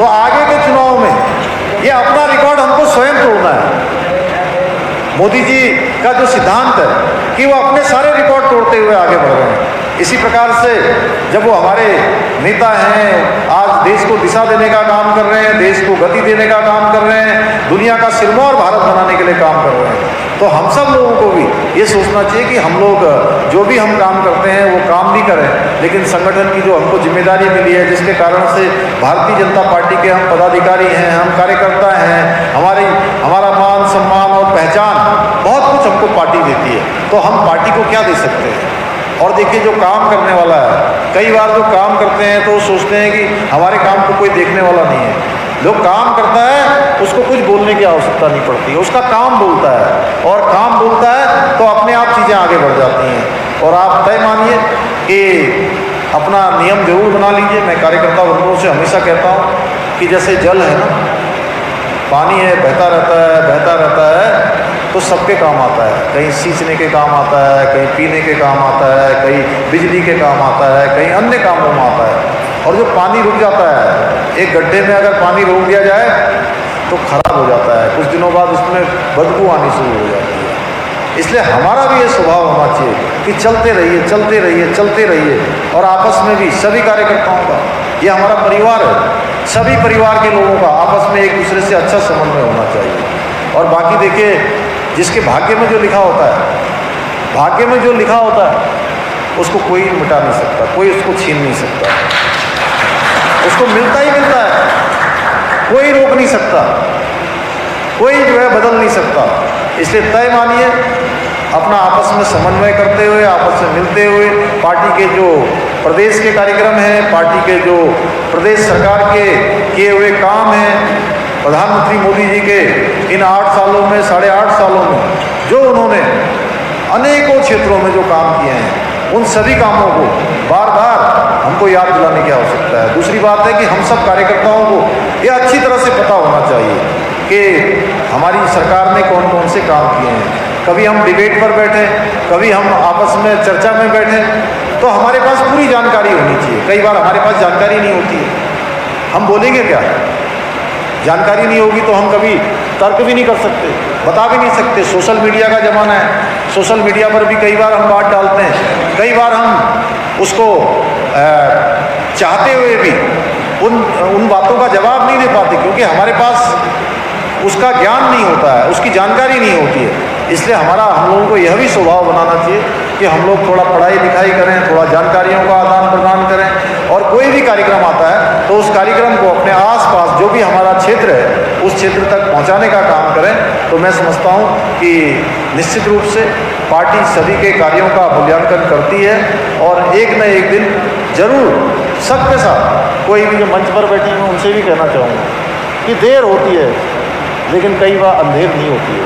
तो आगे के चुनाव में ये अपना रिकॉर्ड हमको स्वयं तोड़ना है। मोदी जी का जो सिद्धांत है कि वो अपने सारे रिकॉर्ड तोड़ते हुए आगे बढ़ रहे हैं। इसी प्रकार से जब वो हमारे नेता हैं, आज देश को दिशा देने का काम कर रहे हैं, देश को गति देने का काम कर रहे हैं, दुनिया का सिरमौर भारत बनाने के लिए काम कर रहे हैं, तो हम सब लोगों को भी ये सोचना चाहिए कि हम लोग जो भी हम काम करते हैं वो काम भी करें, लेकिन संगठन की जो हमको जिम्मेदारी मिली है, जिसके कारण से भारतीय जनता पार्टी के हम पदाधिकारी हैं, हम कार्यकर्ता हैं, हमारा मान सम्मान और पहचान बहुत कुछ हमको पार्टी देती है, तो हम पार्टी को क्या दे सकते हैं। और देखिए, जो काम करने वाला है, कई बार जो काम करते हैं तो सोचते हैं कि हमारे काम को कोई देखने वाला नहीं है। जो काम करता है उसको कुछ बोलने की आवश्यकता नहीं पड़ती, उसका काम बोलता है, और काम बोलता है तो अपने आप चीज़ें आगे बढ़ जाती हैं। और आप तय मानिए कि अपना नियम जरूर बना लीजिए। मैं कार्यकर्ता वर्गों से हमेशा कहता हूँ कि जैसे जल है ना, पानी है, बहता रहता है, तो सबके काम आता है। कहीं सींचने के काम आता है, कहीं पीने के काम आता है, कहीं बिजली के काम आता है, कहीं अन्य कामों में आता है। और जो पानी रुक जाता है, एक गड्ढे में अगर पानी रोक दिया जाए तो खराब हो जाता है, कुछ दिनों बाद उसमें बदबू आनी शुरू हो जाती है। इसलिए हमारा भी ये स्वभाव होना चाहिए कि चलते रहिए, और आपस में भी सभी कार्यकर्ताओं का, ये हमारा परिवार है, सभी परिवार के लोगों का आपस में एक दूसरे से अच्छा समन्वय होना चाहिए। और बाकी देखिए, जिसके भाग्य में जो लिखा होता है, उसको कोई मिटा नहीं सकता, कोई उसको छीन नहीं सकता, उसको मिलता ही मिलता है, कोई रोक नहीं सकता, कोई जो है बदल नहीं सकता। इसलिए तय मानिए, अपना आपस में समन्वय करते हुए, आपस में मिलते हुए, पार्टी के जो प्रदेश के कार्यक्रम हैं, पार्टी के जो प्रदेश सरकार के किए हुए काम हैं, प्रधानमंत्री मोदी जी के इन 8 सालों में, 8.5 सालों में जो उन्होंने अनेकों क्षेत्रों में जो काम किए हैं, उन सभी कामों को बार बार हमको याद दिलाने की आवश्यकता है। दूसरी बात है कि हम सब कार्यकर्ताओं को ये अच्छी तरह से पता होना चाहिए कि हमारी सरकार ने कौन कौन से काम किए हैं। कभी हम डिबेट पर बैठे, कभी हम आपस में चर्चा में बैठे, तो हमारे पास पूरी जानकारी होनी चाहिए। कई बार हमारे पास जानकारी नहीं होती है, हम बोलेंगे क्या? जानकारी नहीं होगी तो हम कभी तर्क भी नहीं कर सकते, बता भी नहीं सकते। सोशल मीडिया का ज़माना है, सोशल मीडिया पर भी कई बार हम बात डालते हैं, कई बार हम उसको चाहते हुए भी उन बातों का जवाब नहीं दे पाते, क्योंकि हमारे पास उसका ज्ञान नहीं होता है, उसकी जानकारी नहीं होती है। इसलिए हम लोगों को यह भी स्वभाव बनाना चाहिए कि हम लोग थोड़ा पढ़ाई लिखाई करें, थोड़ा जानकारियों का आदान प्रदान करें, और कोई भी कार्यक्रम आता है तो उस कार्यक्रम को अपने आसपास जो भी हमारा क्षेत्र है उस क्षेत्र तक पहुंचाने का काम करें। तो मैं समझता हूं कि निश्चित रूप से पार्टी सभी के कार्यों का मूल्यांकन करती है, और एक न एक दिन जरूर सबके साथ, कोई भी जो मंच पर बैठे हैं उनसे भी कहना चाहूँगा कि देर होती है, लेकिन कई बार अंधेर नहीं होती है,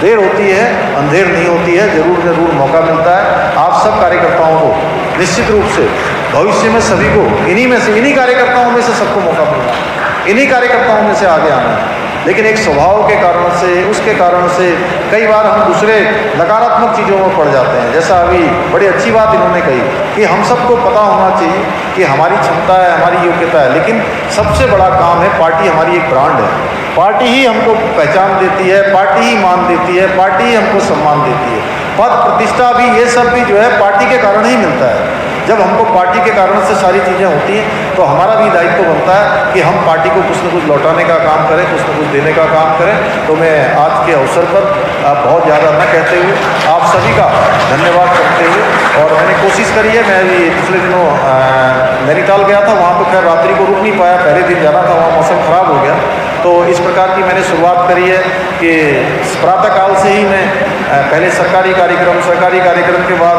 देर होती है, अंधेर नहीं होती है, जरूर मौका मिलता है। आप सब कार्यकर्ताओं को निश्चित रूप से भविष्य में सभी को इन्हीं कार्यकर्ताओं में से सबको मौका मिलना है, इन्हीं कार्यकर्ताओं में से आगे आना है। लेकिन एक स्वभाव के कारण से, उसके कारण से कई बार हम दूसरे नकारात्मक चीज़ों में पड़ जाते हैं। जैसा अभी बड़ी अच्छी बात इन्होंने कही कि हम सबको पता होना चाहिए कि हमारी क्षमता है, हमारी योग्यता है, लेकिन सबसे बड़ा काम है, पार्टी हमारी एक ब्रांड है, पार्टी ही हमको पहचान देती है, पार्टी ही मान देती है, पार्टी ही हमको सम्मान देती है। पद प्रतिष्ठा भी, ये सब भी जो है पार्टी के कारण ही मिलता है। जब हमको पार्टी के कारण से सारी चीज़ें होती हैं तो हमारा भी दायित्व बनता है कि हम पार्टी को कुछ न कुछ लौटाने का काम करें, कुछ न कुछ देने का काम करें। तो मैं आज के अवसर पर बहुत ज़्यादा न कहते हुए आप सभी का धन्यवाद करते हुए, और मैंने कोशिश करी है, मैं भी पिछले दिनों नैनीताल गया था, वहाँ तो खैर रात्रि को रुक नहीं पाया, पहले दिन जाना था, वहाँ मौसम ख़राब हो गया। तो इस प्रकार की मैंने शुरुआत करी है कि प्रातःकाल से ही मैं पहले सरकारी कार्यक्रम के बाद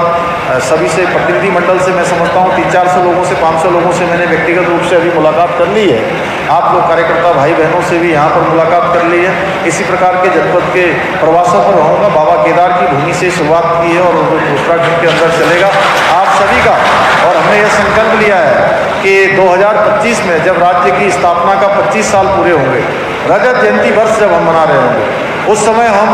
सभी से, प्रतिनिधि मंडल से मैं समझता हूँ 300-400 लोगों से, 500 लोगों से मैंने व्यक्तिगत रूप से अभी मुलाकात कर ली है। आप लोग कार्यकर्ता भाई बहनों से भी यहाँ पर मुलाकात कर ली है। इसी प्रकार के जनपद के प्रवासों पर रहूँगा। बाबा केदार की भूमि से शुरुआत की है और उत्तराखंड के अंदर चलेगा आप सभी का। और हमने यह संकल्प लिया है कि 2025 में जब राज्य की स्थापना का 25 साल पूरे होंगे, रजत जयंती वर्ष जब हम मना रहे होंगे, उस समय हम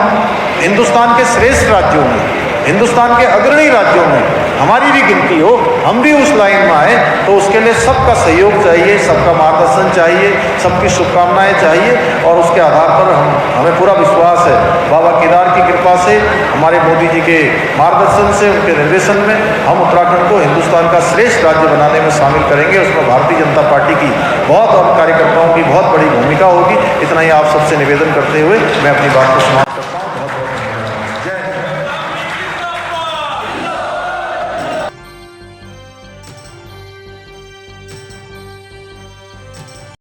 हिंदुस्तान के श्रेष्ठ राज्यों में, हिंदुस्तान के अग्रणी राज्यों में हमारी भी गिनती हो, हम भी उस लाइन में आए, तो उसके लिए सबका सहयोग चाहिए, सबका मार्गदर्शन चाहिए, सबकी शुभकामनाएं चाहिए। और उसके आधार पर हमें पूरा विश्वास है, बाबा केदार की कृपा से, हमारे मोदी जी के मार्गदर्शन से, उनके निर्देशन में हम उत्तराखंड को हिंदुस्तान का श्रेष्ठ राज्य बनाने में शामिल करेंगे। उसमें भारतीय जनता पार्टी की बहुत और कार्यकर्ताओं की बहुत बड़ी भूमिका होगी। इतना ही आप सबसे निवेदन करते हुए मैं अपनी बात को समाप्त